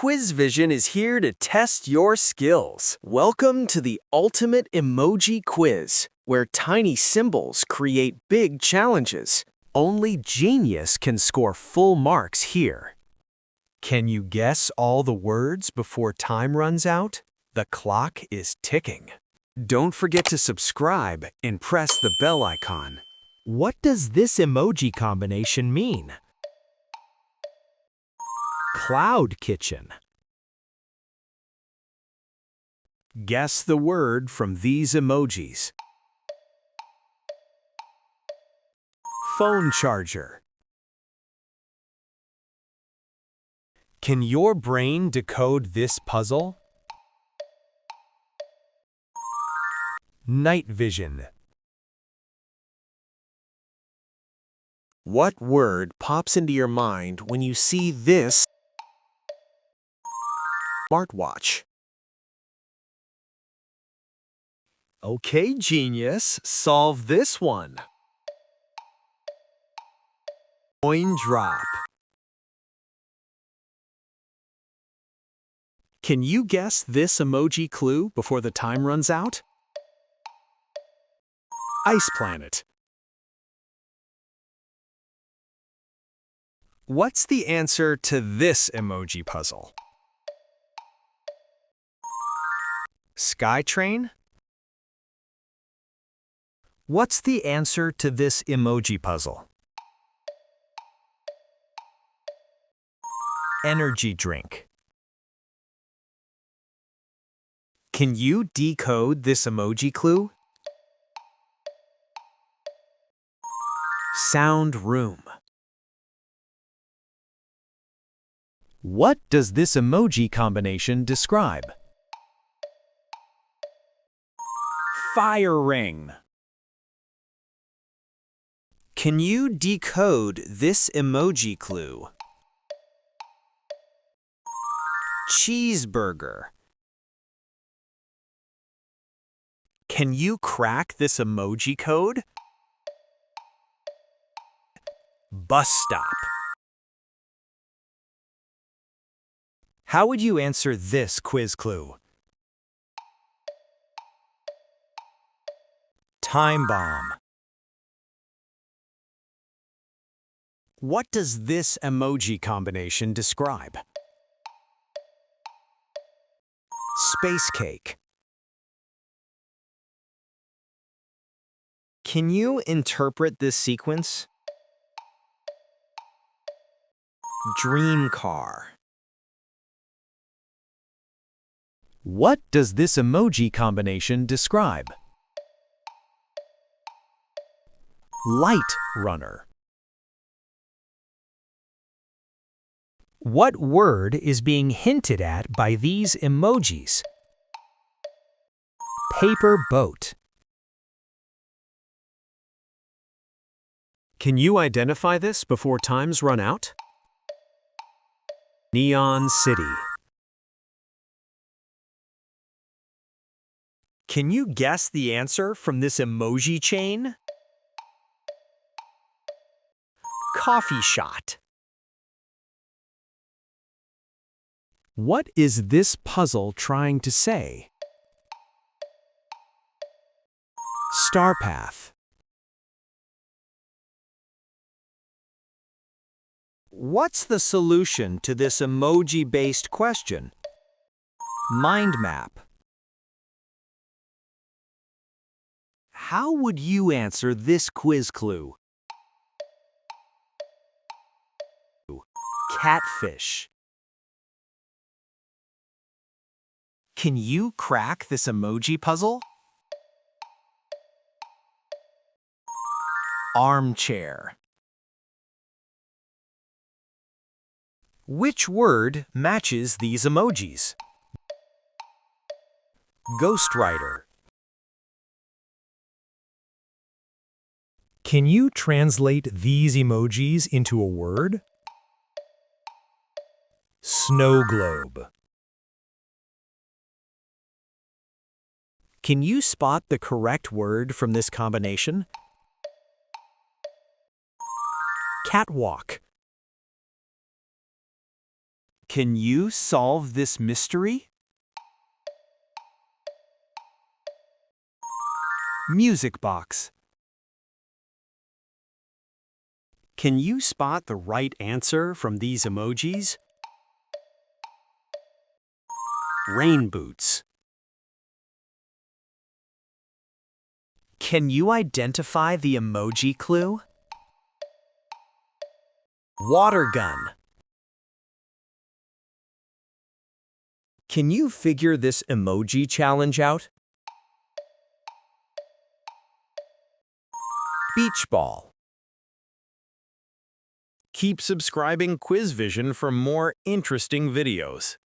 Quiz Vision is here to test your skills. Welcome to the ultimate emoji quiz, where tiny symbols create big challenges. Only genius can score full marks here. Can you guess all the words before time runs out? The clock is ticking. Don't forget to subscribe and press the bell icon. What does this emoji combination mean? Cloud kitchen. Guess the word from these emojis. Phone charger. Can your brain decode this puzzle? Night vision. What word pops into your mind when you see this smartwatch? Okay, genius, solve this one. Coin drop. Can you guess this emoji clue before the time runs out? Ice planet. What's the answer to this emoji puzzle? Skytrain? What's the answer to this emoji puzzle? Energy drink. Can you decode this emoji clue? Sound room. What does this emoji combination describe? Fire ring. Can you decode this emoji clue? Cheeseburger. Can you crack this emoji code? Bus stop. How would you answer this quiz clue? Time bomb. What does this emoji combination describe? Space cake. Can you interpret this sequence? Dream car. What does this emoji combination describe? Light runner. What word is being hinted at by these emojis? Paper boat. Can you identify this before times run out? Neon city. Can you guess the answer from this emoji chain? Coffee shot. What is this puzzle trying to say? Star path. What's the solution to this emoji-based question? Mind map. How would you answer this quiz clue? Catfish. Can you crack this emoji puzzle? Armchair. Which word matches these emojis? Ghostwriter. Can you translate these emojis into a word? Snow globe. Can you spot the correct word from this combination? Catwalk. Can you solve this mystery? Music box. Can you spot the right answer from these emojis? Rain boots. Can you identify the emoji clue? Water gun. Can you figure this emoji challenge out? Beach ball. Keep subscribing Quiz Vision for more interesting videos.